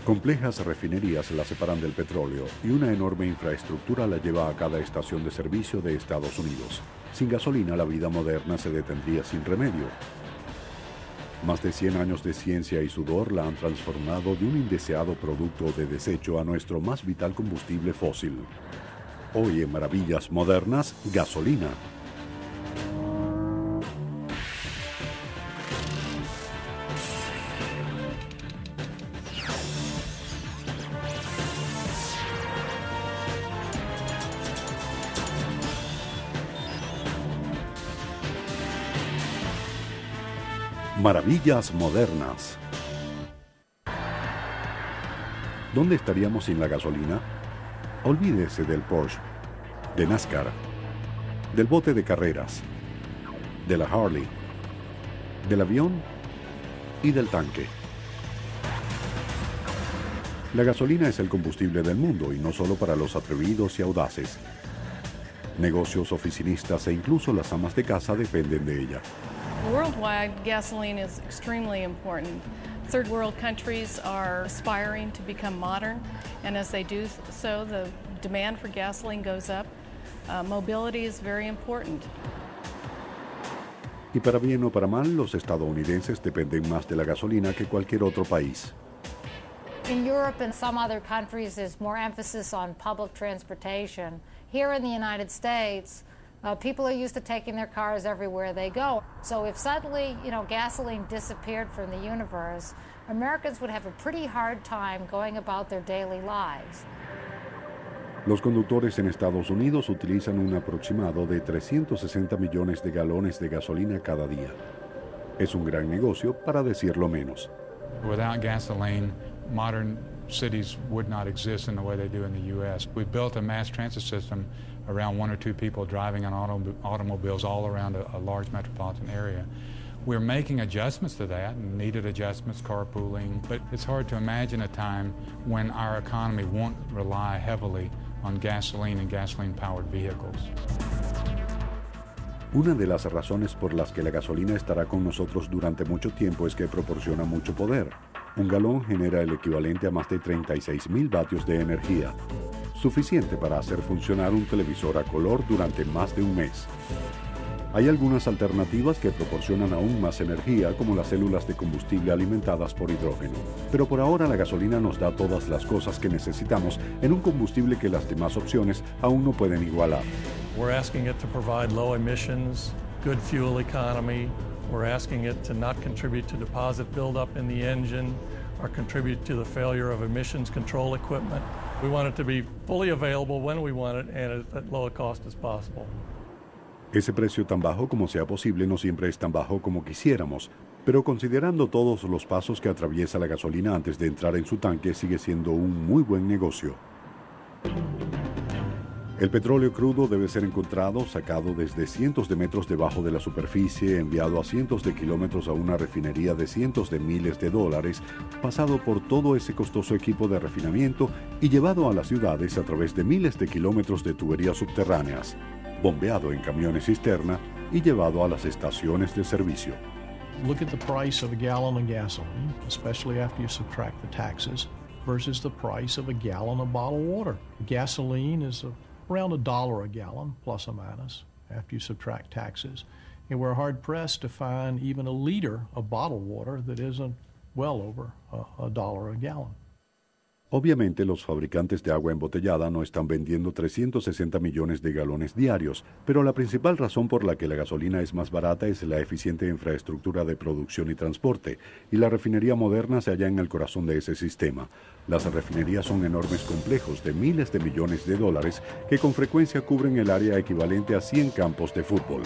Complejas refinerías la separan del petróleo y una enorme infraestructura la lleva a cada estación de servicio de Estados Unidos. Sin gasolina, la vida moderna se detendría sin remedio. Más de 100 años de ciencia y sudor la han transformado de un indeseado producto de desecho a nuestro más vital combustible fósil. Hoy en Maravillas Modernas, gasolina. Maravillas Modernas. ¿Dónde estaríamos sin la gasolina? Olvídese del Porsche, de NASCAR, del bote de carreras, de la Harley, del avión y del tanque. La gasolina es el combustible del mundo y no solo para los atrevidos y audaces. Negocios, oficinistas e incluso las amas de casa dependen de ella. Worldwide, gasoline is extremely important. Third world countries are aspiring to become modern, and as they do so, the demand for gasoline goes up. Mobility is very important. Y para bien o para mal, los estadounidenses dependen más de la gasolina que cualquier otro país. In Europe and some other countries, there's more emphasis on public transportation. Here in the United States, people are used to taking their cars everywhere they go. So if suddenly, gasoline disappeared from the universe, Americans would have a pretty hard time going about their daily lives. Los conductores en Estados Unidos utilizan un aproximado de 360 millones de galones de gasolina cada día. Es un gran negocio, para decirlo menos. Without gasoline, modern cities would not exist in the way they do in the U.S. We built a mass transit system around one or two people driving on automobiles all around a large metropolitan area. We're making adjustments to that, needed adjustments, carpooling, but it's hard to imagine a time when our economy won't rely heavily on gasoline and gasoline-powered vehicles. Una de las razones por las que la gasolina estará con nosotros durante mucho tiempo es que proporciona mucho poder. Un galón genera el equivalente a más de 36,000 vatios de energía, suficiente para hacer funcionar un televisor a color durante más de un mes. Hay algunas alternativas que proporcionan aún más energía, como las células de combustible alimentadas por hidrógeno. Pero por ahora la gasolina nos da todas las cosas que necesitamos en un combustible que las demás opciones aún no pueden igualar. We're asking it to provide low emissions, good fuel economy. We're asking it to not contribute to deposit buildup in the engine or contribute to the failure of emissions control equipment. We want it to be fully available when we want it and at low a cost as possible. Ese precio tan bajo como sea posible no siempre es tan bajo como quisiéramos, pero considerando todos los pasos que atraviesa la gasolina antes de entrar en su tanque, sigue siendo un muy buen negocio. El petróleo crudo debe ser encontrado, sacado desde cientos de metros debajo de la superficie, enviado a cientos de kilómetros a una refinería de cientos de miles de dólares, pasado por todo ese costoso equipo de refinamiento y llevado a las ciudades a través de miles de kilómetros de tuberías subterráneas, bombeado en camiones cisterna y llevado a las estaciones de servicio. Look at the price of a gallon of gasoline, especially after you subtract the taxes, versus the price of a gallon of bottled water. Gasoline is around $1 a gallon, plus or minus, after you subtract taxes. And we're hard-pressed to find even a liter of bottled water that isn't well over $1 a gallon. Obviamente, los fabricantes de agua embotellada no están vendiendo 360 millones de galones diarios, pero la principal razón por la que la gasolina es más barata es la eficiente infraestructura de producción y transporte, y la refinería moderna se halla en el corazón de ese sistema. Las refinerías son enormes complejos de miles de millones de dólares que con frecuencia cubren el área equivalente a 100 campos de fútbol.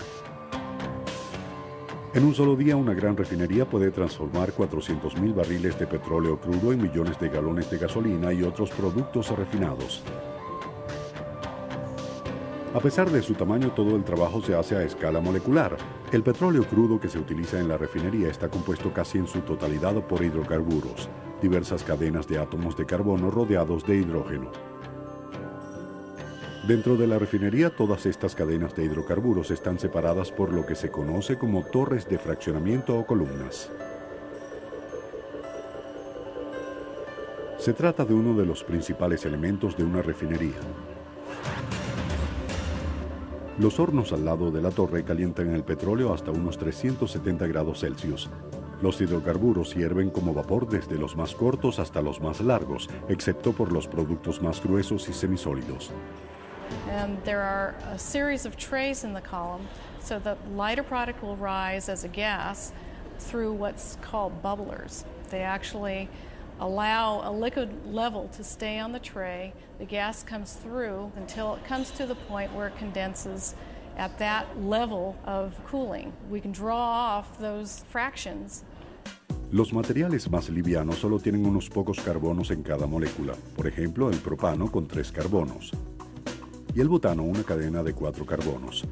En un solo día, una gran refinería puede transformar 400,000 barriles de petróleo crudo en millones de galones de gasolina y otros productos refinados. A pesar de su tamaño, todo el trabajo se hace a escala molecular. El petróleo crudo que se utiliza en la refinería está compuesto casi en su totalidad por hidrocarburos, diversas cadenas de átomos de carbono rodeados de hidrógeno. Dentro de la refinería, todas estas cadenas de hidrocarburos están separadas por lo que se conoce como torres de fraccionamiento o columnas. Se trata de uno de los principales elementos de una refinería. Los hornos al lado de la torre calientan el petróleo hasta unos 370 grados Celsius. Los hidrocarburos hierven como vapor desde los más cortos hasta los más largos, excepto por los productos más gruesos y semisólidos. And there are a series of trays in the column, so the lighter product will rise as a gas through what's called bubblers. They actually allow a liquid level to stay on the tray. The gas comes through until it comes to the point where it condenses at that level of cooling. We can draw off those fractions. Los materiales más livianos solo tienen unos pocos carbonos en cada molécula. Por ejemplo, el propano con 3 carbonos. Y el butano una cadena de 4 carbonos.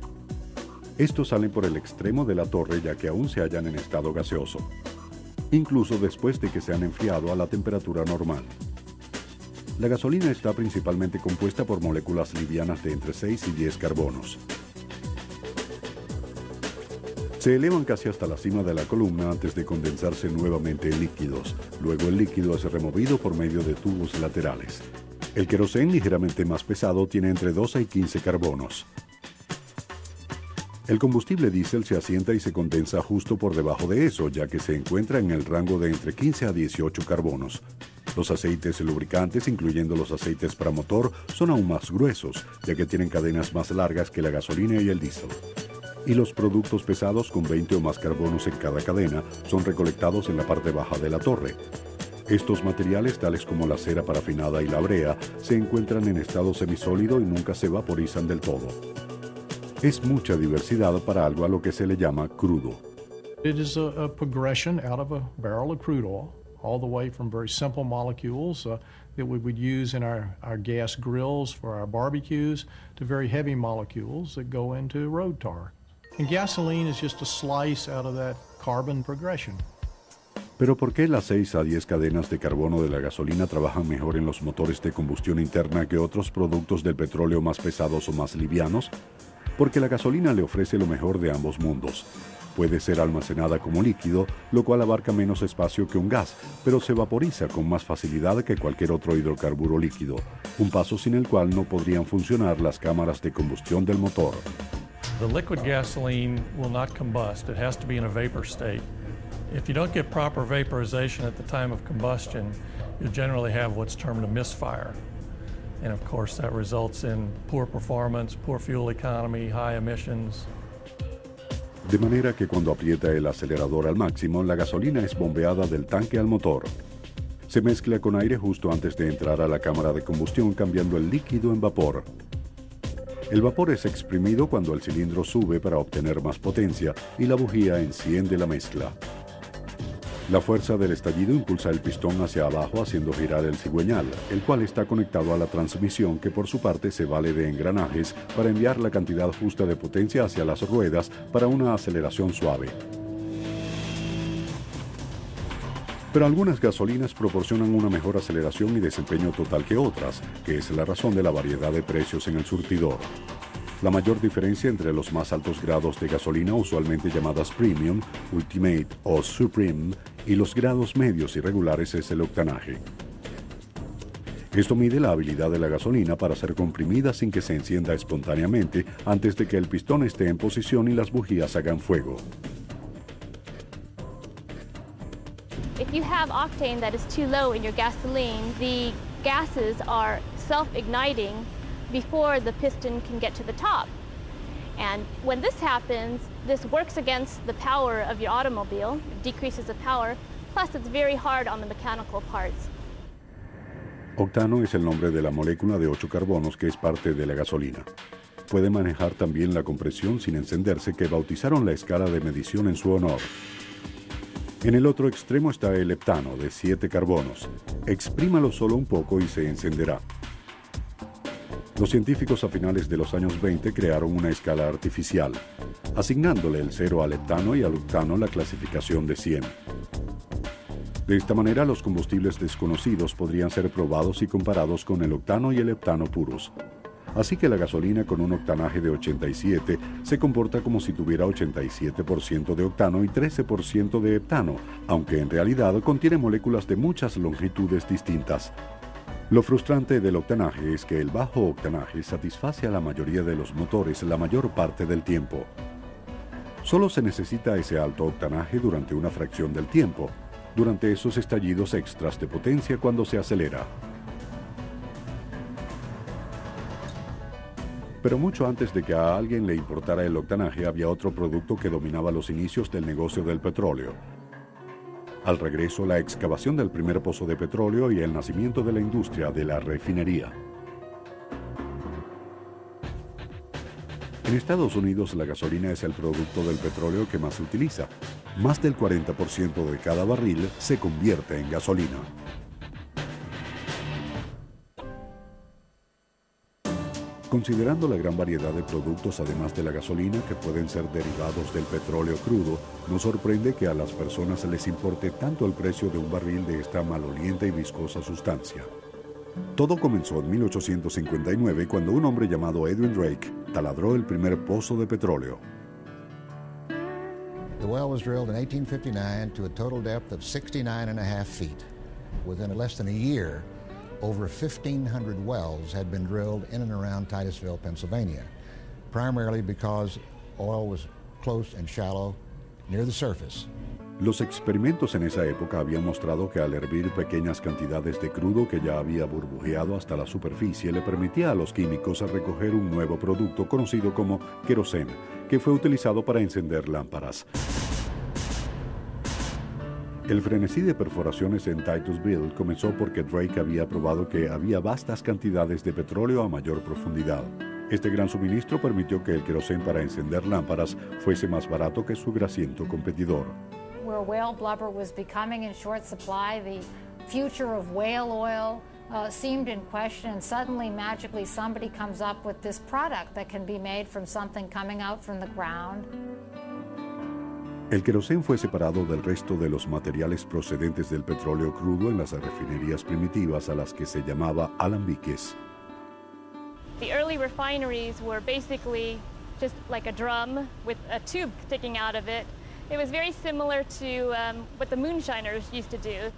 Estos salen por el extremo de la torre ya que aún se hallan en estado gaseoso, incluso después de que se han enfriado a la temperatura normal. La gasolina está principalmente compuesta por moléculas livianas de entre 6 y 10 carbonos. Se elevan casi hasta la cima de la columna antes de condensarse nuevamente en líquidos. Luego el líquido es removido por medio de tubos laterales. El querosén, ligeramente más pesado, tiene entre 12 y 15 carbonos. El combustible diésel se asienta y se condensa justo por debajo de eso, ya que se encuentra en el rango de entre 15 a 18 carbonos. Los aceites lubricantes, incluyendo los aceites para motor, son aún más gruesos, ya que tienen cadenas más largas que la gasolina y el diésel. Y los productos pesados con 20 o más carbonos en cada cadena son recolectados en la parte baja de la torre. Estos materiales, tales como la cera parafinada y la brea, se encuentran en estado semisólido y nunca se vaporizan del todo. Es mucha diversidad para algo a lo que se le llama crudo. It is a progression out of a barrel of crude oil, all the way from very simple molecules that we would use in our gas grills for our barbecues to very heavy molecules that go into road tar. And gasoline is just a slice out of that carbon progression. Pero ¿por qué las 6 a 10 cadenas de carbono de la gasolina trabajan mejor en los motores de combustión interna que otros productos del petróleo más pesados o más livianos? Porque la gasolina le ofrece lo mejor de ambos mundos. Puede ser almacenada como líquido, lo cual abarca menos espacio que un gas, pero se vaporiza con más facilidad que cualquier otro hidrocarburo líquido, un paso sin el cual no podrían funcionar las cámaras de combustión del motor. The liquid gasoline will not combust. It has to be in a vapor state. If you don't get proper vaporization at the time of combustion, you generally have what's termed a misfire. And of course that results in poor performance, poor fuel economy, high emissions. De manera que cuando aprieta el acelerador al máximo, la gasolina es bombeada del tanque al motor. Se mezcla con aire justo antes de entrar a la cámara de combustión, cambiando el líquido en vapor. El vapor es exprimido cuando el cilindro sube para obtener más potencia y la bujía enciende la mezcla. La fuerza del estallido impulsa el pistón hacia abajo haciendo girar el cigüeñal, el cual está conectado a la transmisión que por su parte se vale de engranajes para enviar la cantidad justa de potencia hacia las ruedas para una aceleración suave. Pero algunas gasolinas proporcionan una mejor aceleración y desempeño total que otras, que es la razón de la variedad de precios en el surtidor. La mayor diferencia entre los más altos grados de gasolina, usualmente llamadas Premium, Ultimate o Supreme, y los grados medios y regulares es el octanaje. Esto mide la habilidad de la gasolina para ser comprimida sin que se encienda espontáneamente antes de que el pistón esté en posición y las bujías hagan fuego. If you have octane that is too low in your gasoline, the gases are self-igniting before the piston can get to the top. And when this happens, this works against the power of your automobile, it decreases the power, plus it's very hard on the mechanical parts. Octano es el nombre de la molécula de 8 carbonos que es parte de la gasolina. Puede manejar también la compresión sin encenderse, que bautizaron la escala de medición en su honor. En el otro extremo está el heptano, de 7 carbonos. Exprímalo solo un poco y se encenderá. Los científicos a finales de los años 20 crearon una escala artificial, asignándole el 0 al heptano y al octano la clasificación de 100. De esta manera, los combustibles desconocidos podrían ser probados y comparados con el octano y el heptano puros. Así que la gasolina con un octanaje de 87 se comporta como si tuviera 87% de octano y 13% de heptano, aunque en realidad contiene moléculas de muchas longitudes distintas. Lo frustrante del octanaje es que el bajo octanaje satisface a la mayoría de los motores la mayor parte del tiempo. Solo se necesita ese alto octanaje durante una fracción del tiempo, durante esos estallidos extras de potencia cuando se acelera. Pero mucho antes de que a alguien le importara el octanaje, había otro producto que dominaba los inicios del negocio del petróleo. Al regreso, la excavación del primer pozo de petróleo y el nacimiento de la industria de la refinería. En Estados Unidos, la gasolina es el producto del petróleo que más se utiliza. Más del 40% de cada barril se convierte en gasolina. Considerando la gran variedad de productos además de la gasolina que pueden ser derivados del petróleo crudo, no sorprende que a las personas les importe tanto el precio de un barril de esta maloliente y viscosa sustancia. Todo comenzó en 1859 cuando un hombre llamado Edwin Drake taladró el primer pozo de petróleo. The well was drilled in 1859 to a total depth of 69.5 feet. Within less than a year, over 1,500 wells had been drilled in and around Titusville, Pennsylvania, primarily because oil was close and shallow near the surface. Los experimentos en esa época habían mostrado que al hervir pequeñas cantidades de crudo que ya había burbujeado hasta la superficie le permitía a los químicos recoger un nuevo producto conocido como queroseno, que fue utilizado para encender lámparas. El frenesí de perforaciones en Titusville comenzó porque Drake había probado que había vastas cantidades de petróleo a mayor profundidad. Este gran suministro permitió que el queroseno para encender lámparas fuese más barato que su grasiento competidor. Where whale blubber was becoming in short supply, the future of whale oil seemed in question, and suddenly, magically, somebody comes up with this product that can be made from something coming out from the ground. El queroseno fue separado del resto de los materiales procedentes del petróleo crudo en las refinerías primitivas a las que se llamaba alambiques. The early refineries were basically just like a drum with a tube sticking out of it. It was very similar to what the moonshiners used to do.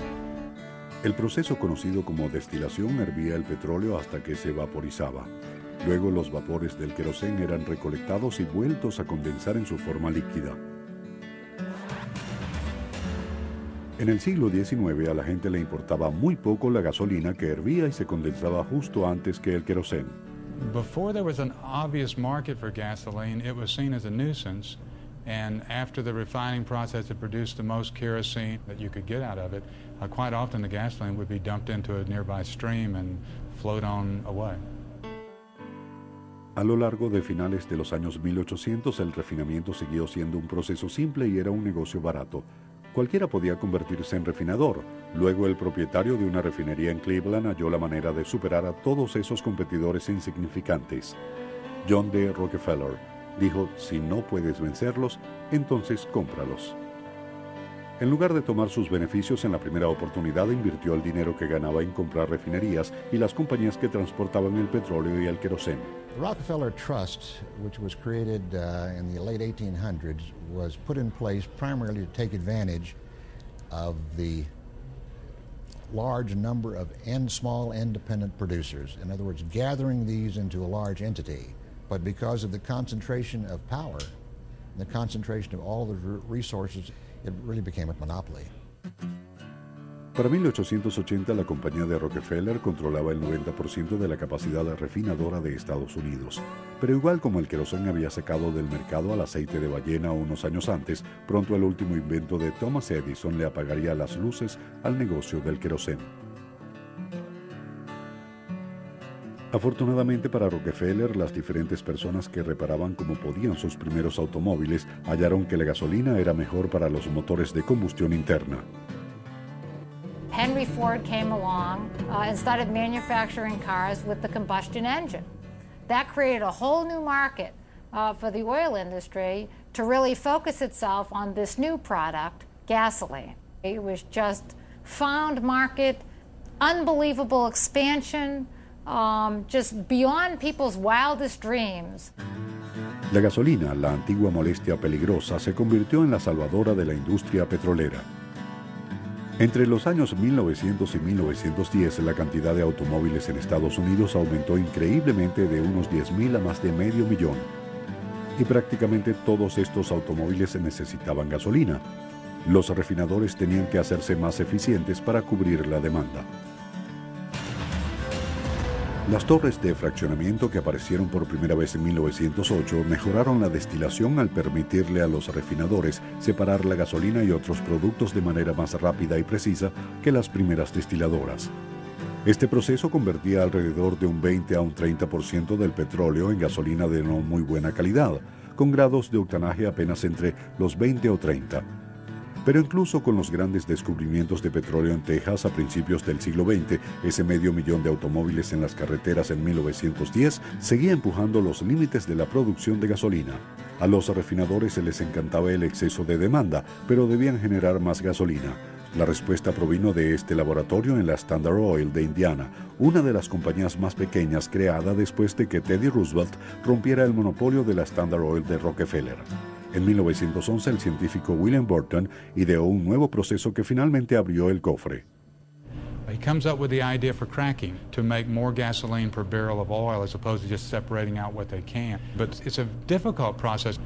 El proceso conocido como destilación hervía el petróleo hasta que se vaporizaba. Luego los vapores del queroseno eran recolectados y vueltos a condensar en su forma líquida. En el siglo XIX a la gente le importaba muy poco la gasolina que hervía y se condensaba justo antes que el queroseno. Before there was an obvious market for gasoline, it was seen as a nuisance. And after the refining process had produced the most kerosene that you could get out of it, quite often the gasoline would be dumped into a nearby stream and float on away. A lo largo de finales de los años 1800, el refinamiento siguió siendo un proceso simple y era un negocio barato. Cualquiera podía convertirse en refinador. Luego el propietario de una refinería en Cleveland halló la manera de superar a todos esos competidores insignificantes. John D. Rockefeller dijo, si no puedes vencerlos, entonces cómpralos. En lugar de tomar sus beneficios en la primera oportunidad, invirtió el dinero que ganaba en comprar refinerías y las compañías que transportaban el petróleo y el queroseno. The Rockefeller Trust, which was created in the late 1800s, was put in place primarily to take advantage of the large number of small independent producers. In other words, gathering these into a large entity. But because of the concentration of power, the concentration of all the resources, it really became a monopoly. Para 1880, la compañía de Rockefeller controlaba el 90% de la capacidad refinadora de Estados Unidos. Pero igual como el queroseno había sacado del mercado al aceite de ballena unos años antes, pronto el último invento de Thomas Edison le apagaría las luces al negocio del queroseno. Afortunadamente para Rockefeller, las diferentes personas que reparaban como podían sus primeros automóviles hallaron que la gasolina era mejor para los motores de combustión interna. Henry Ford came along and started manufacturing cars with the combustion engine. That created a whole new market for the oil industry to really focus itself on this new product, gasoline. It was just found market, unbelievable expansion, just beyond people's wildest dreams. La gasolina, la antigua molestia peligrosa, se convirtió en la salvadora de la industria petrolera. Entre los años 1900 y 1910, la cantidad de automóviles en Estados Unidos aumentó increíblemente de unos 10.000 a más de 500.000. Y prácticamente todos estos automóviles necesitaban gasolina. Los refinadores tenían que hacerse más eficientes para cubrir la demanda. Las torres de fraccionamiento que aparecieron por primera vez en 1908 mejoraron la destilación al permitirle a los refinadores separar la gasolina y otros productos de manera más rápida y precisa que las primeras destiladoras. Este proceso convertía alrededor de un 20 a un 30% del petróleo en gasolina de no muy buena calidad, con grados de octanaje apenas entre los 20 o 30. Pero incluso con los grandes descubrimientos de petróleo en Texas a principios del siglo XX, ese 500.000 de automóviles en las carreteras en 1910 seguía empujando los límites de la producción de gasolina. A los refinadores se les encantaba el exceso de demanda, pero debían generar más gasolina. La respuesta provino de este laboratorio en la Standard Oil de Indiana, una de las compañías más pequeñas creada después de que Teddy Roosevelt rompiera el monopolio de la Standard Oil de Rockefeller. En 1911, el científico William Burton ideó un nuevo proceso que finalmente abrió el cofre. He comes up with the idea for cracking to make more gasoline per barrel of oil as opposed to just separating out what they can. But it's a difficult process.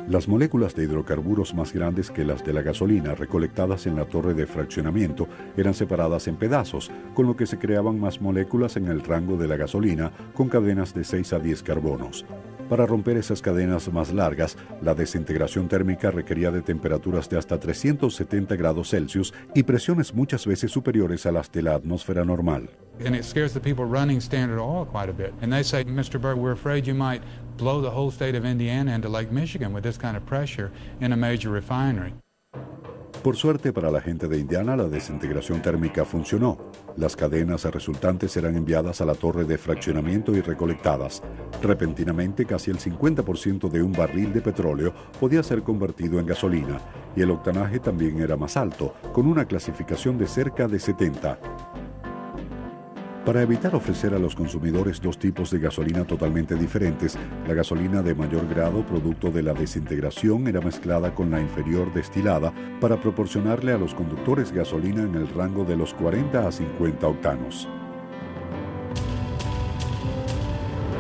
Las moléculas de hidrocarburos más grandes que las de la gasolina recolectadas en la torre de fraccionamiento eran separadas en pedazos, con lo que se creaban más moléculas en el rango de la gasolina con cadenas de 6 a 10 carbonos. Para romper esas cadenas más largas, la desintegración térmica requería de temperaturas de hasta 370 grados Celsius y presiones muchas veces superiores a las de la atmósfera normal. And it scares the people running Standard Oil quite a bit. And they say, Mr. Berg, we're afraid you might blow the whole state of Indiana into Lake Michigan with this kind of pressure in a major refinery. Por suerte para la gente de Indiana, la desintegración térmica funcionó. Las cadenas resultantes eran enviadas a la torre de fraccionamiento y recolectadas. Repentinamente, casi el 50% de un barril de petróleo podía ser convertido en gasolina, y el octanaje también era más alto, con una clasificación de cerca de 70. Para evitar ofrecer a los consumidores dos tipos de gasolina totalmente diferentes, la gasolina de mayor grado, producto de la desintegración, era mezclada con la inferior destilada para proporcionarle a los conductores gasolina en el rango de los 40 a 50 octanos.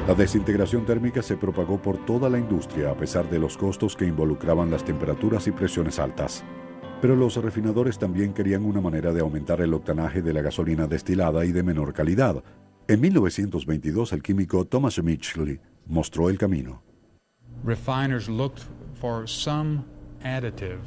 La desintegración térmica se propagó por toda la industria a pesar de los costos que involucraban las temperaturas y presiones altas. Pero los refinadores también querían una manera de aumentar el octanaje de la gasolina destilada y de menor calidad. En 1922, el químico Thomas Mitchell mostró el camino. Refiners looked for some additive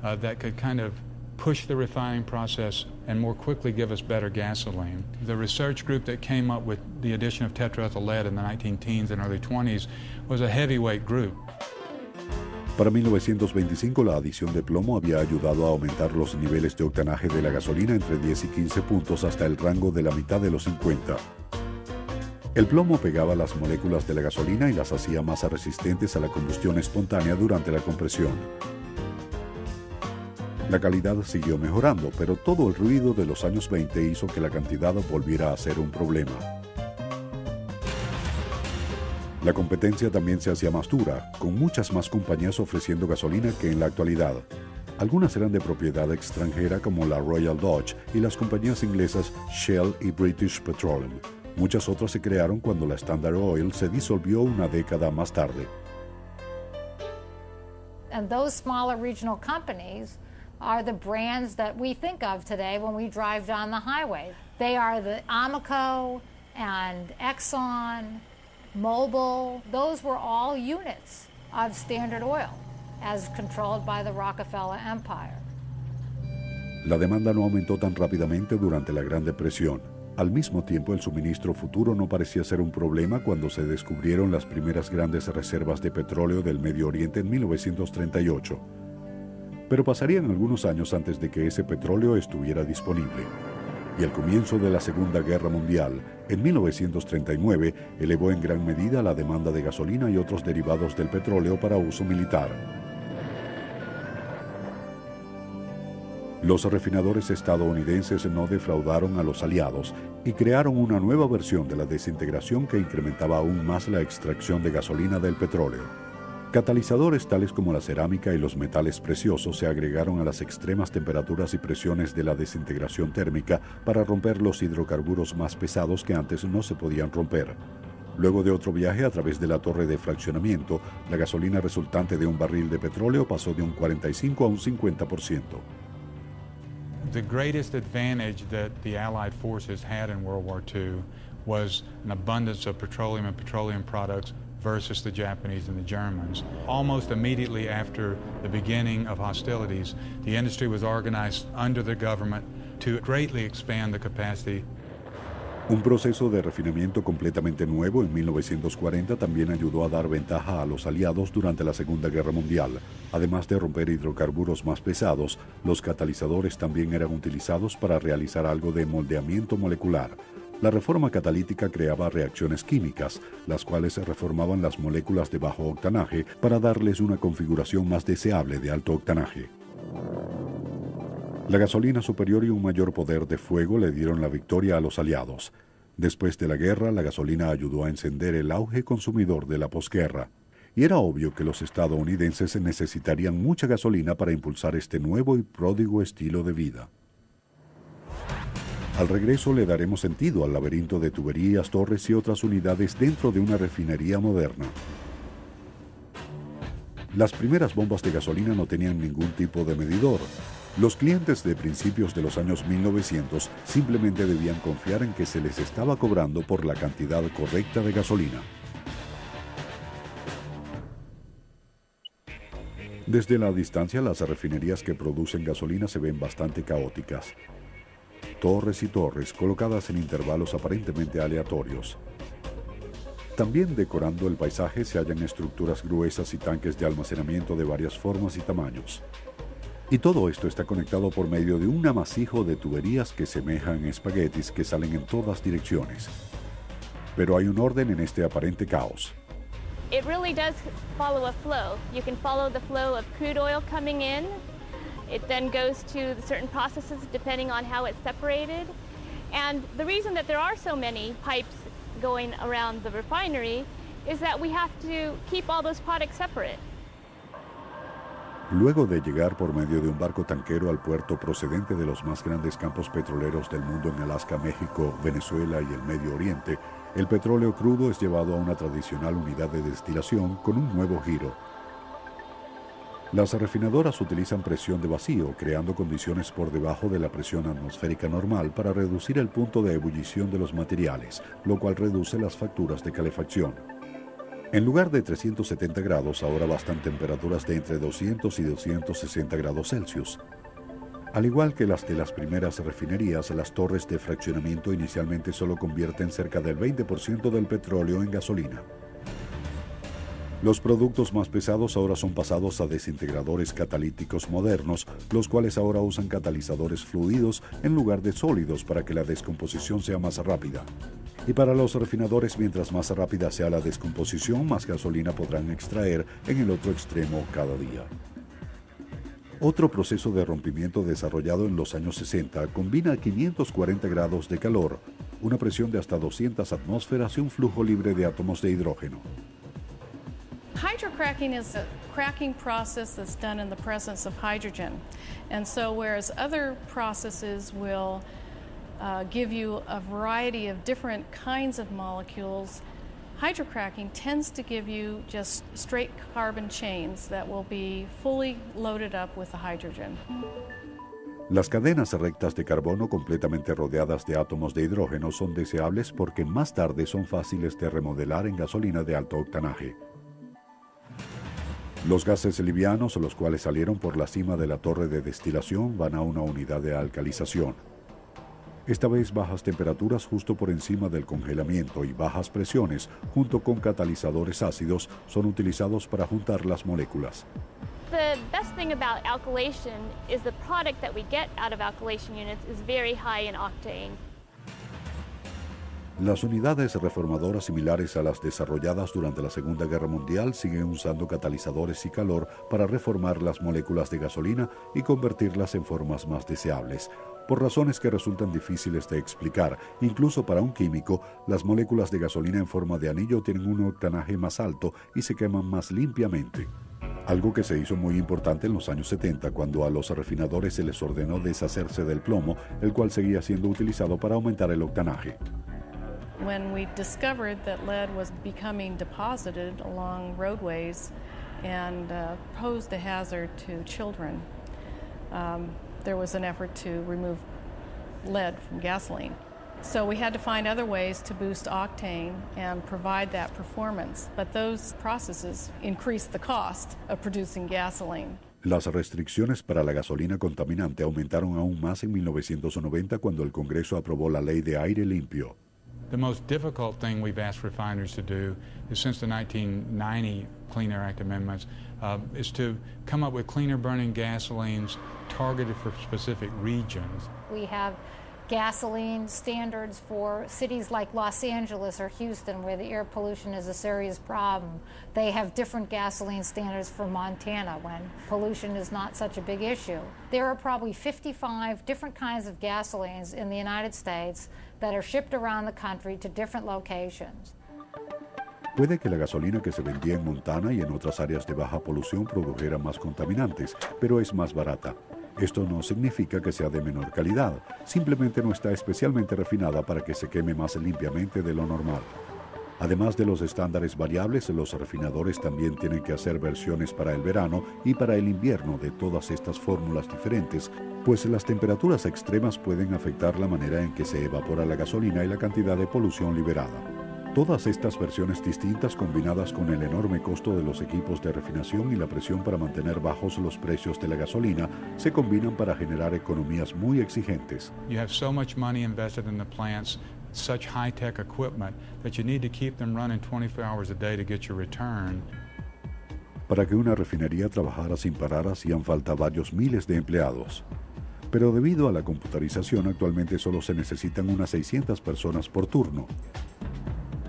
that could kind of push the refining process and more quickly give us better gasoline. The research group that came up with the addition of tetraethyl lead in the 19-teens and early 20s was a heavyweight group. Para 1925, la adición de plomo había ayudado a aumentar los niveles de octanaje de la gasolina entre 10 y 15 puntos hasta el rango de la mitad de los 50. El plomo pegaba las moléculas de la gasolina y las hacía más resistentes a la combustión espontánea durante la compresión. La calidad siguió mejorando, pero todo el ruido de los años 20 hizo que la cantidad volviera a ser un problema. La competencia también se hacía más dura, con muchas más compañías ofreciendo gasolina que en la actualidad. Algunas eran de propiedad extranjera como la Royal Dutch y las compañías inglesas Shell y British Petroleum. Muchas otras se crearon cuando la Standard Oil se disolvió una década más tarde. And those smaller regional companies are the brands that we think of today when we drive down the highway. They are the Amoco and Exxon, Mobil. Those were all units of Standard Oil as controlled by the Rockefeller Empire. La demanda no aumentó tan rápidamente durante la Gran Depresión. Al mismo tiempo, el suministro futuro no parecía ser un problema cuando se descubrieron las primeras grandes reservas de petróleo del Medio Oriente en 1938. Pero pasarían algunos años antes de que ese petróleo estuviera disponible. Y el comienzo de la Segunda Guerra Mundial, en 1939, elevó en gran medida la demanda de gasolina y otros derivados del petróleo para uso militar. Los refinadores estadounidenses no defraudaron a los aliados y crearon una nueva versión de la desintegración que incrementaba aún más la extracción de gasolina del petróleo. Catalizadores tales como la cerámica y los metales preciosos se agregaron a las extremas temperaturas y presiones de la desintegración térmica para romper los hidrocarburos más pesados que antes no se podían romper. Luego de otro viaje a través de la torre de fraccionamiento, la gasolina resultante de un barril de petróleo pasó de un 45 a un 50%. The greatest advantage that the Allied forces had in World War II was an abundance of petroleum and petroleum products versus the Japanese and the Germans. Almost immediately after the beginning of hostilities, the industry was organized under the government to greatly expand the capacity. Un proceso de refinamiento completamente nuevo en 1940 también ayudó a dar ventaja a los aliados durante la Segunda Guerra Mundial. Además de romper hidrocarburos más pesados, los catalizadores también eran utilizados para realizar algo de moldeamiento molecular. La reforma catalítica creaba reacciones químicas, las cuales reformaban las moléculas de bajo octanaje para darles una configuración más deseable de alto octanaje. La gasolina superior y un mayor poder de fuego le dieron la victoria a los aliados. Después de la guerra, la gasolina ayudó a encender el auge consumidor de la posguerra. Y era obvio que los estadounidenses necesitarían mucha gasolina para impulsar este nuevo y pródigo estilo de vida. Al regreso le daremos sentido al laberinto de tuberías, torres y otras unidades dentro de una refinería moderna. Las primeras bombas de gasolina no tenían ningún tipo de medidor. Los clientes de principios de los años 1900 simplemente debían confiar en que se les estaba cobrando por la cantidad correcta de gasolina. Desde la distancia, las refinerías que producen gasolina se ven bastante caóticas. Torres y torres colocadas en intervalos aparentemente aleatorios. También decorando el paisaje se hallan estructuras gruesas y tanques de almacenamiento de varias formas y tamaños. Y todo esto está conectado por medio de un amasijo de tuberías que semejan espaguetis que salen en todas direcciones. Pero hay un orden en este aparente caos. It really does follow a flow. You can follow the flow of crude oil coming in. It then goes to certain processes depending on how it's separated. And the reason that there are so many pipes going around the refinery is that we have to keep all those products separate. Luego de llegar por medio de un barco tanquero al puerto procedente de los más grandes campos petroleros del mundo en Alaska, México, Venezuela y el Medio Oriente, el petróleo crudo es llevado a una tradicional unidad de destilación con un nuevo giro. Las refinadoras utilizan presión de vacío, creando condiciones por debajo de la presión atmosférica normal para reducir el punto de ebullición de los materiales, lo cual reduce las facturas de calefacción. En lugar de 370 grados, ahora bastan temperaturas de entre 200 y 260 grados Celsius. Al igual que las de las primeras refinerías, las torres de fraccionamiento inicialmente solo convierten cerca del 20% del petróleo en gasolina. Los productos más pesados ahora son pasados a desintegradores catalíticos modernos, los cuales ahora usan catalizadores fluidos en lugar de sólidos para que la descomposición sea más rápida. Y para los refinadores, mientras más rápida sea la descomposición, más gasolina podrán extraer en el otro extremo cada día. Otro proceso de rompimiento desarrollado en los años 60 combina 540 grados de calor, una presión de hasta 200 atmósferas y un flujo libre de átomos de hidrógeno. Hydrocracking is a cracking process that's done in the presence of hydrogen. And so whereas other processes will give you a variety of different kinds of molecules, hydrocracking tends to give you just straight carbon chains that will be fully loaded up with the hydrogen. Las cadenas rectas de carbono completamente rodeadas de átomos de hidrógeno son deseables porque más tarde son fáciles de remodelar en gasolina de alto octanaje. Los gases livianos, los cuales salieron por la cima de la torre de destilación, van a una unidad de alcalización. Esta vez bajas temperaturas justo por encima del congelamiento y bajas presiones, junto con catalizadores ácidos, son utilizados para juntar las moléculas. The best thing about alkylation is the product that we get out of alkylation units is very high in octane. Las unidades reformadoras similares a las desarrolladas durante la Segunda Guerra Mundial siguen usando catalizadores y calor para reformar las moléculas de gasolina y convertirlas en formas más deseables. Por razones que resultan difíciles de explicar, incluso para un químico, las moléculas de gasolina en forma de anillo tienen un octanaje más alto y se queman más limpiamente. Algo que se hizo muy importante en los años 70, cuando a los refinadores se les ordenó deshacerse del plomo, el cual seguía siendo utilizado para aumentar el octanaje. When we discovered that lead was becoming deposited along roadways and posed a hazard to children, there was an effort to remove lead from gasoline. So we had to find other ways to boost octane and provide that performance, but those processes increased the cost of producing gasoline. Las restricciones para la gasolina contaminante aumentaron aún más en 1990 cuando el Congreso aprobó la Ley de Aire Limpio. The most difficult thing we've asked refiners to do is, since the 1990 Clean Air Act amendments, is to come up with cleaner burning gasolines targeted for specific regions. We have gasoline standards for cities like Los Angeles or Houston, where the air pollution is a serious problem. They have different gasoline standards for Montana, when pollution is not such a big issue. There are probably 55 different kinds of gasolines in the United States that are shipped around the country to different locations. Puede que la gasolina que se vendía en Montana y en otras áreas de baja polución produjera más contaminantes, pero es más barata. Esto no significa que sea de menor calidad, simplemente no está especialmente refinada para que se queme más limpiamente de lo normal. Además de los estándares variables, los refinadores también tienen que hacer versiones para el verano y para el invierno de todas estas fórmulas diferentes, pues las temperaturas extremas pueden afectar la manera en que se evapora la gasolina y la cantidad de polución liberada. Todas estas versiones distintas, combinadas con el enorme costo de los equipos de refinación y la presión para mantener bajos los precios de la gasolina, se combinan para generar economías muy exigentes. You have so much money invested in the plants, such high-tech equipment, that you need to keep them running 24 hours a day to get your return. Para que una refinería trabajara sin parar hacían falta varios miles de empleados. Pero debido a la computarización, actualmente solo se necesitan unas 600 personas por turno.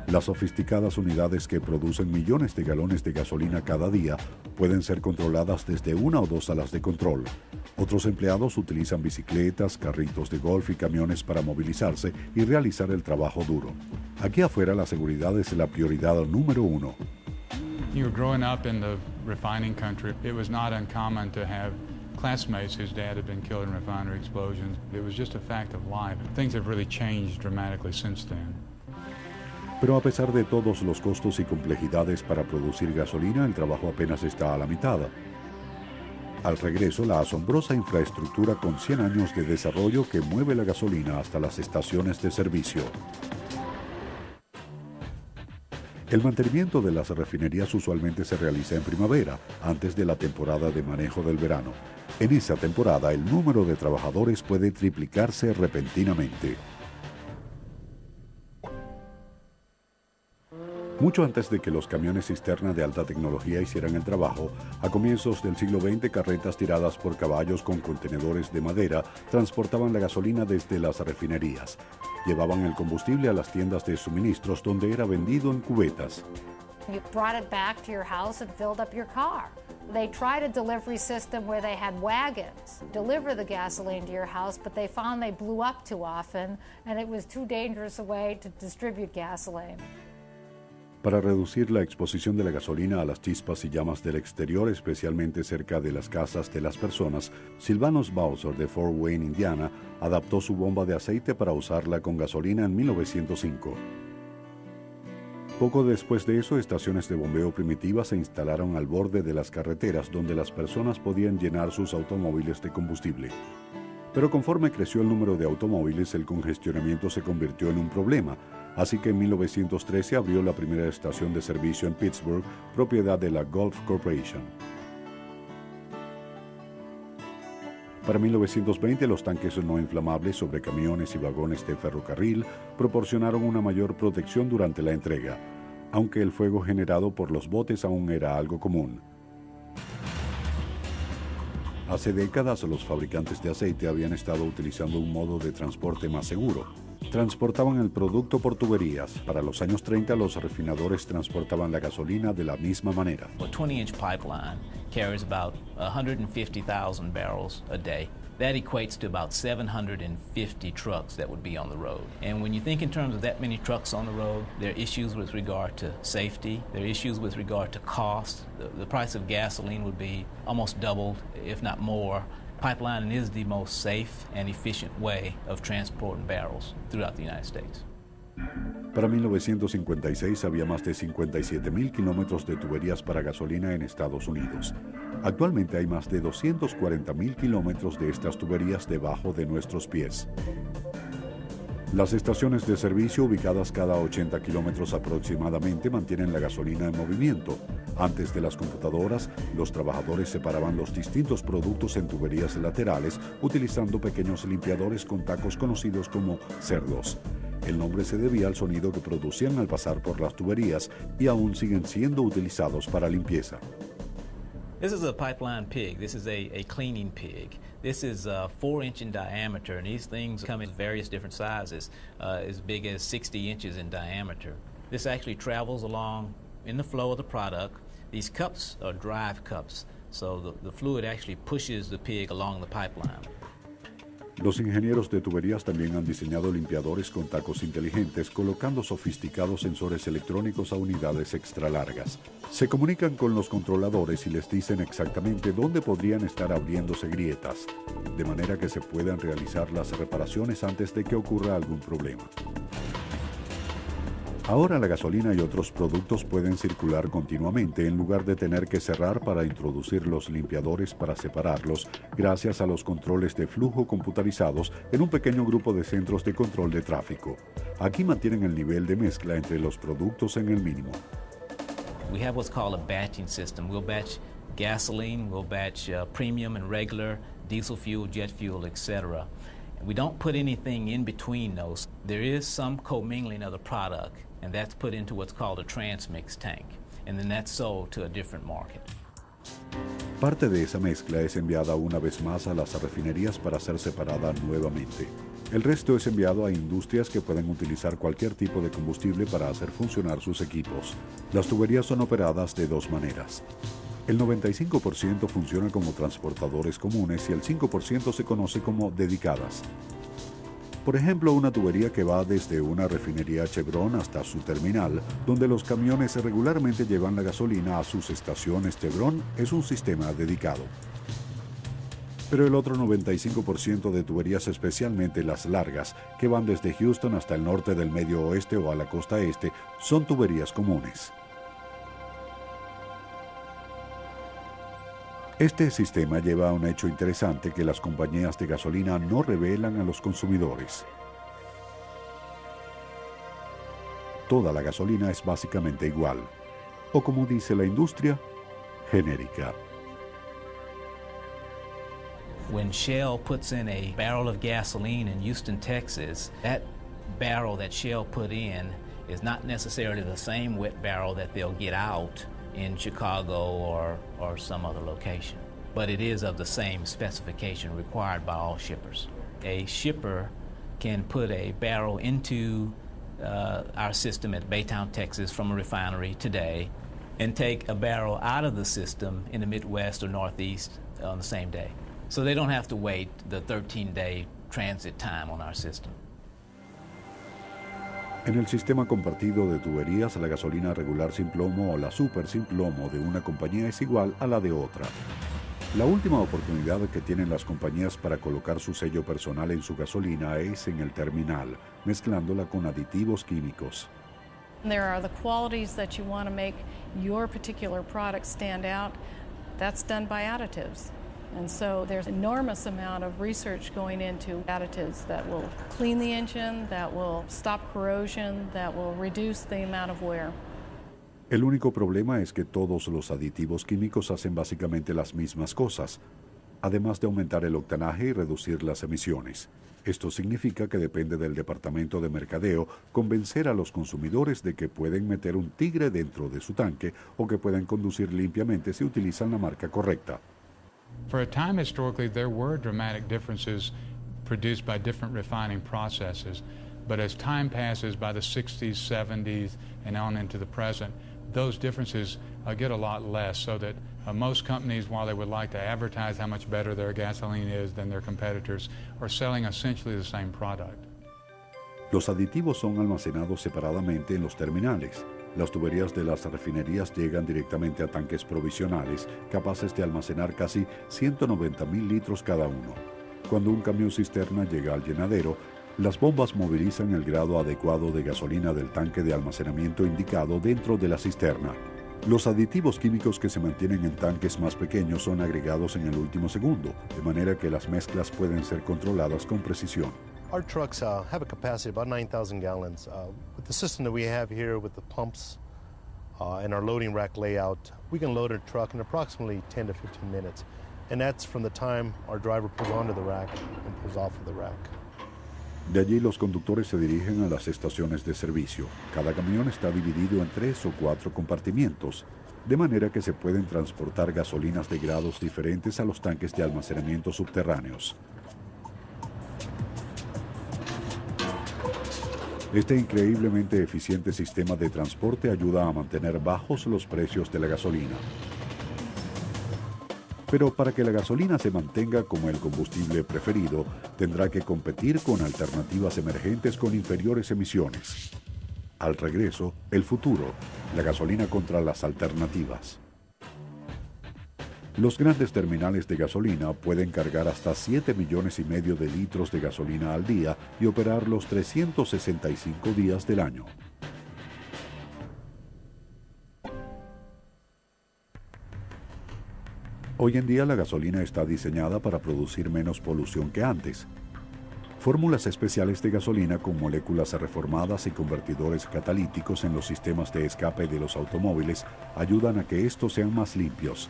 Las sofisticadas unidades que producen millones de galones de gasolina cada día pueden ser controladas desde una o dos salas de control. Otros empleados utilizan bicicletas, carritos de golf y camiones para movilizarse y realizar el trabajo duro. Aquí afuera la seguridad es la prioridad número uno. You were growing up in the refining country. It was not uncommon to have classmates whose dad had been killed in refinery explosions. It was just a fact of life. Things have really changed dramatically since then. Pero a pesar de todos los costos y complejidades para producir gasolina, el trabajo apenas está a la mitad. Al regreso, la asombrosa infraestructura con 100 años de desarrollo que mueve la gasolina hasta las estaciones de servicio. El mantenimiento de las refinerías usualmente se realiza en primavera, antes de la temporada de manejo del verano. En esa temporada, el número de trabajadores puede triplicarse repentinamente. Mucho antes de que los camiones cisterna de alta tecnología hicieran el trabajo, a comienzos del siglo XX, carretas tiradas por caballos con contenedores de madera transportaban la gasolina desde las refinerías. Llevaban el combustible a las tiendas de suministros, donde era vendido en cubetas. You brought it back to your house and filled up your car. They tried a delivery system where they had wagons deliver the gasoline to your house, but they found they blew up too often and it was too dangerous a way to distribute gasoline. Para reducir la exposición de la gasolina a las chispas y llamas del exterior, especialmente cerca de las casas de las personas, Sylvanus Bowser de Fort Wayne, Indiana, adaptó su bomba de aceite para usarla con gasolina en 1905. Poco después de eso, estaciones de bombeo primitivas se instalaron al borde de las carreteras donde las personas podían llenar sus automóviles de combustible. Pero conforme creció el número de automóviles, el congestionamiento se convirtió en un problema. Así que en 1913 abrió la primera estación de servicio en Pittsburgh, propiedad de la Gulf Corporation. Para 1920, los tanques no inflamables sobre camiones y vagones de ferrocarril proporcionaron una mayor protección durante la entrega, aunque el fuego generado por los botes aún era algo común. Hace décadas, los fabricantes de aceite habían estado utilizando un modo de transporte más seguro. transportaban el producto por tuberías. Para los años 30, los refinadores transportaban la gasolina de la misma manera. A 20-inch pipeline carries about 150,000 barrels a day. That equates to about 750 trucks that would be on the road. And when you think in terms of that many trucks on the road, there are issues with regard to safety, there are issues with regard to cost. The price of gasoline would be almost doubled, if not more. Pipeline is the most safe and efficient way of transporting barrels throughout the United States. Para 1956 había más de 57,000 kilómetros de tuberías para gasolina en Estados Unidos. Actualmente hay más de 240,000 kilómetros de estas tuberías debajo de nuestros pies. Las estaciones de servicio, ubicadas cada 80 kilómetros aproximadamente, mantienen la gasolina en movimiento. Antes de las computadoras, los trabajadores separaban los distintos productos en tuberías laterales utilizando pequeños limpiadores con tacos conocidos como cerdos. El nombre se debía al sonido que producían al pasar por las tuberías y aún siguen siendo utilizados para limpieza. This is a pipeline pig. This is a cleaning pig. This is 4-inch in diameter, and these things come in various different sizes, as big as 60 inches in diameter. This actually travels along in the flow of the product. These cups are drive cups, so the fluid actually pushes the pig along the pipeline. Los ingenieros de tuberías también han diseñado limpiadores con tacos inteligentes, colocando sofisticados sensores electrónicos a unidades extra largas. Se comunican con los controladores y les dicen exactamente dónde podrían estar abriéndose grietas, de manera que se puedan realizar las reparaciones antes de que ocurra algún problema. Ahora la gasolina y otros productos pueden circular continuamente en lugar de tener que cerrar para introducir los limpiadores para separarlos, gracias a los controles de flujo computarizados en un pequeño grupo de centros de control de tráfico. Aquí mantienen el nivel de mezcla entre los productos en el mínimo. We have what's called a batching system. We'll batch gasoline, we'll batch premium and regular, diesel fuel, jet fuel, etc. We don't put anything in between those. There is some commingling of the product, and that's put into what's called a transmix tank, and then that's sold to a different market. Parte de esa mezcla es enviada una vez más a las refinerías para ser separada nuevamente. El resto es enviado a industrias que pueden utilizar cualquier tipo de combustible para hacer funcionar sus equipos. Las tuberías son operadas de dos maneras. El 95% funciona como transportadores comunes y el 5% se conoce como dedicadas. Por ejemplo, una tubería que va desde una refinería Chevron hasta su terminal, donde los camiones regularmente llevan la gasolina a sus estaciones Chevron, es un sistema dedicado. Pero el otro 95% de tuberías, especialmente las largas, que van desde Houston hasta el norte del Medio Oeste o a la costa este, son tuberías comunes. Este sistema lleva a un hecho interesante que las compañías de gasolina no revelan a los consumidores. Toda la gasolina es básicamente igual, o como dice la industria, genérica. When Shell puts in a barrel of gasoline in Houston, Texas, that barrel that Shell put in is not necessarily the same wet barrel that they'll get out in Chicago or some other location. But it is of the same specification required by all shippers. A shipper can put a barrel into our system at Baytown, Texas from a refinery today and take a barrel out of the system in the Midwest or Northeast on the same day. So they don't have to wait the 13-day transit time on our system. En el sistema compartido de tuberías, la gasolina regular sin plomo o la super sin plomo de una compañía es igual a la de otra. La última oportunidad que tienen las compañías para colocar su sello personal en su gasolina es en el terminal, mezclándola con aditivos químicos. There are the qualities that you want to make your particular product stand out. That's done by additives. And so there's an enormous amount of research going into additives that will clean the engine, that will stop corrosion, that will reduce the amount of wear. El único problema es que todos los aditivos químicos hacen básicamente las mismas cosas, además de aumentar el octanaje y reducir las emisiones. Esto significa que depende del departamento de mercadeo convencer a los consumidores de que pueden meter un tigre dentro de su tanque o que pueden conducir limpiamente si utilizan la marca correcta. For a time historically, there were dramatic differences produced by different refining processes, But as time passes by the 60s, 70s, and on into the present, those differences get a lot less, so that most companies, while they would like to advertise how much better their gasoline is than their competitors, are selling essentially the same product. Los aditivos son almacenados separadamente en los terminales. Las tuberías de las refinerías llegan directamente a tanques provisionales, capaces de almacenar casi 190.000 litros cada uno. Cuando un camión cisterna llega al llenadero, las bombas movilizan el grado adecuado de gasolina del tanque de almacenamiento indicado dentro de la cisterna. Los aditivos químicos que se mantienen en tanques más pequeños son agregados en el último segundo, de manera que las mezclas pueden ser controladas con precisión. Our trucks have a capacity of about 9,000 gallons. With the system that we have here with the pumps and our loading rack layout, we can load a truck in approximately 10 to 15 minutes. And that's from the time our driver pulls onto the rack and pulls off of the rack. De allí los conductores se dirigen a las estaciones de servicio. Cada camión está dividido en 3 o 4 compartimientos, de manera que se pueden transportar gasolinas de grados diferentes a los tanques de almacenamiento subterráneos. Este increíblemente eficiente sistema de transporte ayuda a mantener bajos los precios de la gasolina. Pero para que la gasolina se mantenga como el combustible preferido, tendrá que competir con alternativas emergentes con inferiores emisiones. Al regreso, el futuro, la gasolina contra las alternativas. Los grandes terminales de gasolina pueden cargar hasta 7,5 millones de litros de gasolina al día y operar los 365 días del año. Hoy en día la gasolina está diseñada para producir menos polución que antes. Fórmulas especiales de gasolina con moléculas reformadas y convertidores catalíticos en los sistemas de escape de los automóviles ayudan a que estos sean más limpios.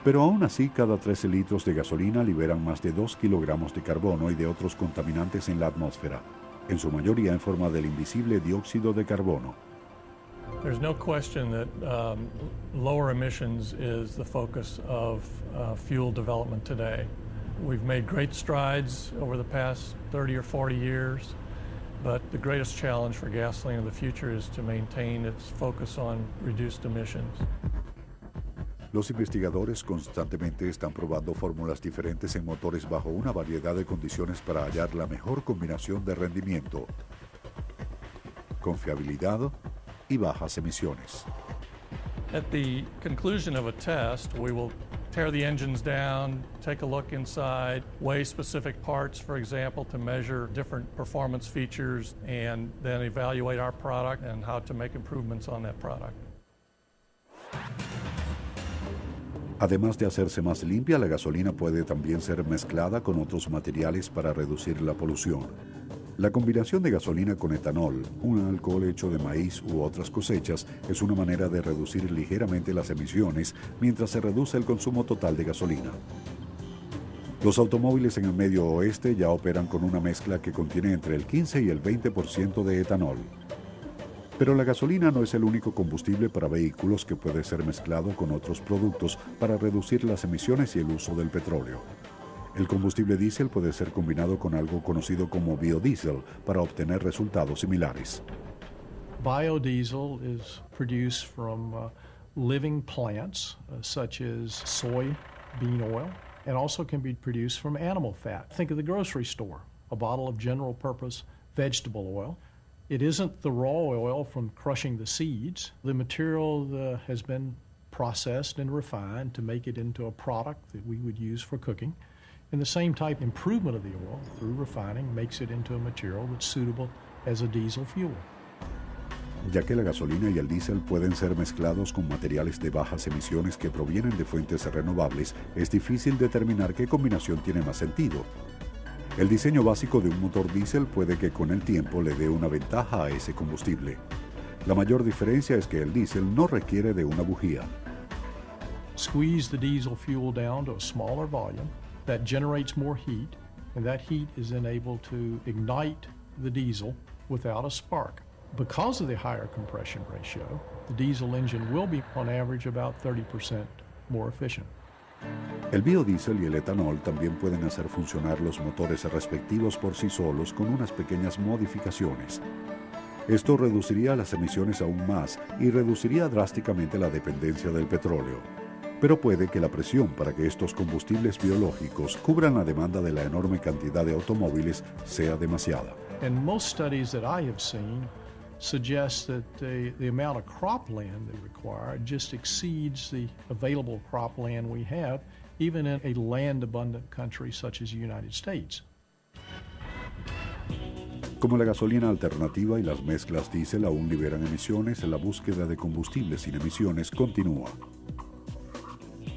Pero aún así, cada 13 litros de gasolina liberan más de 2 kilogramos de carbono y de otros contaminantes en la atmósfera, en su mayoría en forma del invisible dióxido de carbono. There's no question that lower emissions is the focus of fuel development today. We've made great strides over the past 30 or 40 years, but the greatest challenge for gasoline in the future is to maintain its focus on reduced emissions. Los investigadores constantemente están probando fórmulas diferentes en motores bajo una variedad de condiciones para hallar la mejor combinación de rendimiento, confiabilidad y bajas emisiones. At the conclusion of a test, we will tear the engines down, take a look inside, weigh specific parts, for example, to measure different performance features, and then evaluate our product and how to make improvements on that product. Además de hacerse más limpia, la gasolina puede también ser mezclada con otros materiales para reducir la polución. La combinación de gasolina con etanol, un alcohol hecho de maíz u otras cosechas, es una manera de reducir ligeramente las emisiones mientras se reduce el consumo total de gasolina. Los automóviles en el Medio Oeste ya operan con una mezcla que contiene entre el 15 y el 20% de etanol. Pero la gasolina no es el único combustible para vehículos que puede ser mezclado con otros productos para reducir las emisiones y el uso del petróleo. El combustible diésel puede ser combinado con algo conocido como biodiesel para obtener resultados similares. Biodiesel is produced from living plants such as soybean oil, and also can be produced from animal fat. Think of the grocery store, a bottle of general purpose vegetable oil. It isn't the raw oil from crushing the seeds. The material has been processed and refined to make it into a product that we would use for cooking. And the same type improvement of the oil through refining makes it into a material that's suitable as a diesel fuel. Ya que la gasolina y el diésel pueden ser mezclados con materiales de bajas emisiones que provienen de fuentes renovables, es difícil determinar qué combinación tiene más sentido. El diseño básico de un motor diésel puede que con el tiempo le dé una ventaja a ese combustible. La mayor diferencia es que el diésel no requiere de una bujía. Squeeze the diesel fuel down to a smaller volume that generates more heat, and that heat is then able to ignite the diesel without a spark. Because of the higher compression ratio, the diesel engine will be on average about 30% more efficient. El biodiesel y el etanol también pueden hacer funcionar los motores respectivos por sí solos con unas pequeñas modificaciones. Esto reduciría las emisiones aún más y reduciría drásticamente la dependencia del petróleo. Pero puede que la presión para que estos combustibles biológicos cubran la demanda de la enorme cantidad de automóviles sea demasiada. And most studies that I have seen suggest that the amount of cropland they require just exceeds the available cropland we have, even in a land-abundant country such as the United States. Como la gasolina alternativa y las mezclas diésel aún liberan emisiones, la búsqueda de combustibles sin emisiones continúa.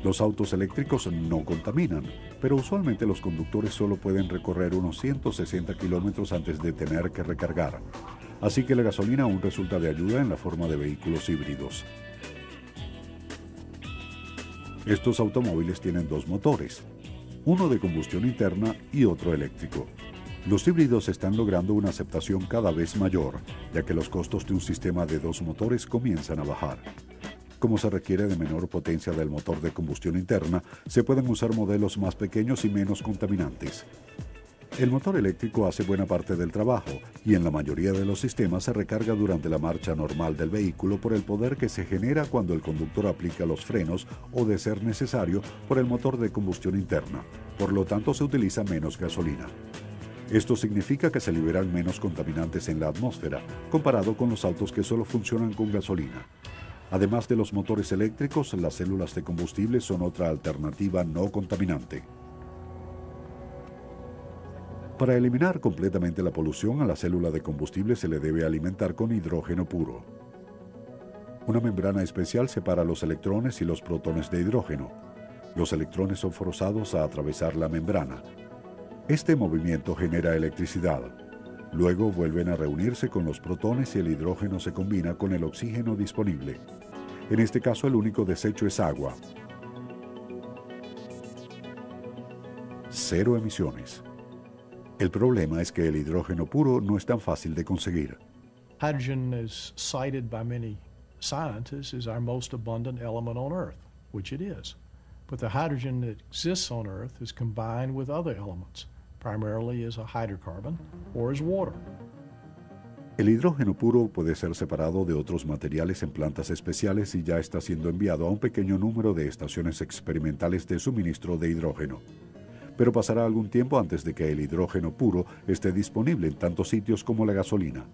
Los autos eléctricos no contaminan, pero usualmente los conductores solo pueden recorrer unos 160 kilómetros antes de tener que recargar. Así que la gasolina aún resulta de ayuda en la forma de vehículos híbridos. Estos automóviles tienen dos motores, uno de combustión interna y otro eléctrico. Los híbridos están logrando una aceptación cada vez mayor, ya que los costos de un sistema de dos motores comienzan a bajar. Como se requiere de menor potencia del motor de combustión interna, se pueden usar modelos más pequeños y menos contaminantes. El motor eléctrico hace buena parte del trabajo y en la mayoría de los sistemas se recarga durante la marcha normal del vehículo por el poder que se genera cuando el conductor aplica los frenos o, de ser necesario, por el motor de combustión interna. Por lo tanto, se utiliza menos gasolina. Esto significa que se liberan menos contaminantes en la atmósfera, comparado con los autos que solo funcionan con gasolina. Además de los motores eléctricos, las células de combustible son otra alternativa no contaminante. Para eliminar completamente la polución, a la célula de combustible se le debe alimentar con hidrógeno puro. Una membrana especial separa los electrones y los protones de hidrógeno. Los electrones son forzados a atravesar la membrana. Este movimiento genera electricidad. Luego vuelven a reunirse con los protones y el hidrógeno se combina con el oxígeno disponible. En este caso, el único desecho es agua. Cero emisiones. El problema es que el hidrógeno puro no es tan fácil de conseguir. Hydrogen is cited by many scientists as our most abundant element on Earth, which it is. But the hydrogen that exists on Earth is combined with other elements, primarily as a hydrocarbon or as water. El hidrógeno puro puede ser separado de otros materiales en plantas especiales y ya está siendo enviado a un pequeño número de estaciones experimentales de suministro de hidrógeno. Pero pasará algún tiempo antes de que el hidrógeno puro esté disponible en tantos sitios como la gasolina.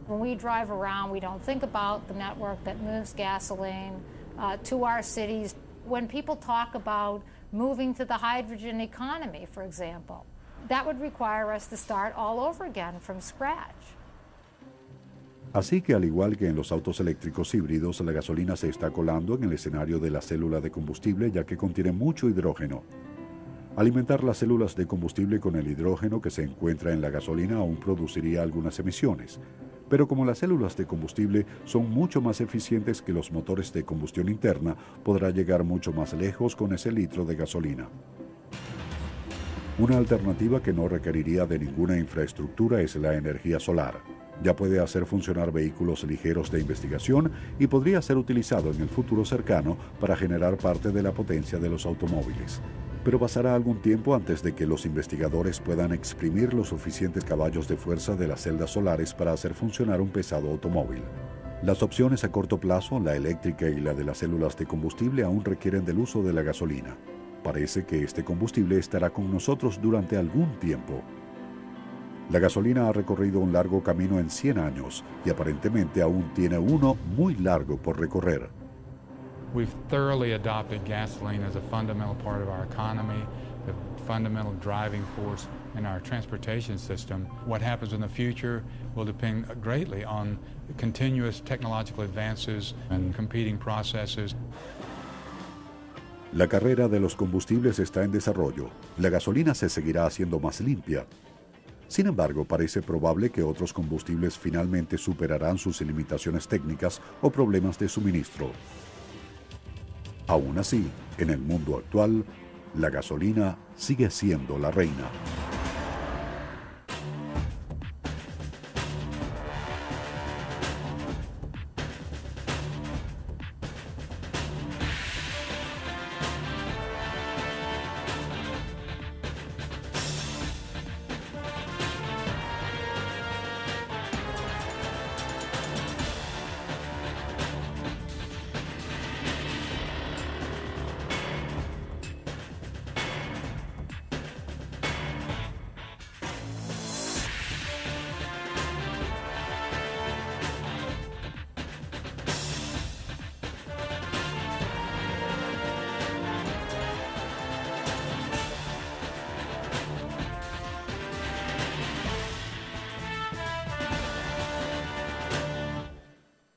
When we drive around, we don't think about the network that moves gasoline to our cities. When people talk about moving to the hydrogen economy, for example, that would require us to start all over again from scratch. Así que al igual que en los autos eléctricos híbridos, la gasolina se está colando en el escenario de la célula de combustible ya que contiene mucho hidrógeno. Alimentar las células de combustible con el hidrógeno que se encuentra en la gasolina aún produciría algunas emisiones. Pero como las células de combustible son mucho más eficientes que los motores de combustión interna, podrá llegar mucho más lejos con ese litro de gasolina. Una alternativa que no requeriría de ninguna infraestructura es la energía solar. Ya puede hacer funcionar vehículos ligeros de investigación y podría ser utilizado en el futuro cercano para generar parte de la potencia de los automóviles. Pero pasará algún tiempo antes de que los investigadores puedan exprimir los suficientes caballos de fuerza de las celdas solares para hacer funcionar un pesado automóvil. Las opciones a corto plazo, la eléctrica y la de las células de combustible, aún requieren del uso de la gasolina. Parece que este combustible estará con nosotros durante algún tiempo. La gasolina ha recorrido un largo camino en 100 años y aparentemente aún tiene uno muy largo por recorrer. We've thoroughly adopted gasoline as a fundamental part of our economy, the fundamental driving force in our transportation system. What happens in the future will depend greatly on continuous technological advances and competing processes. La carrera de los combustibles está en desarrollo. La gasolina se seguirá haciendo más limpia. Sin embargo, parece probable que otros combustibles finalmente superarán sus limitaciones técnicas o problemas de suministro. Aún así, en el mundo actual, la gasolina sigue siendo la reina.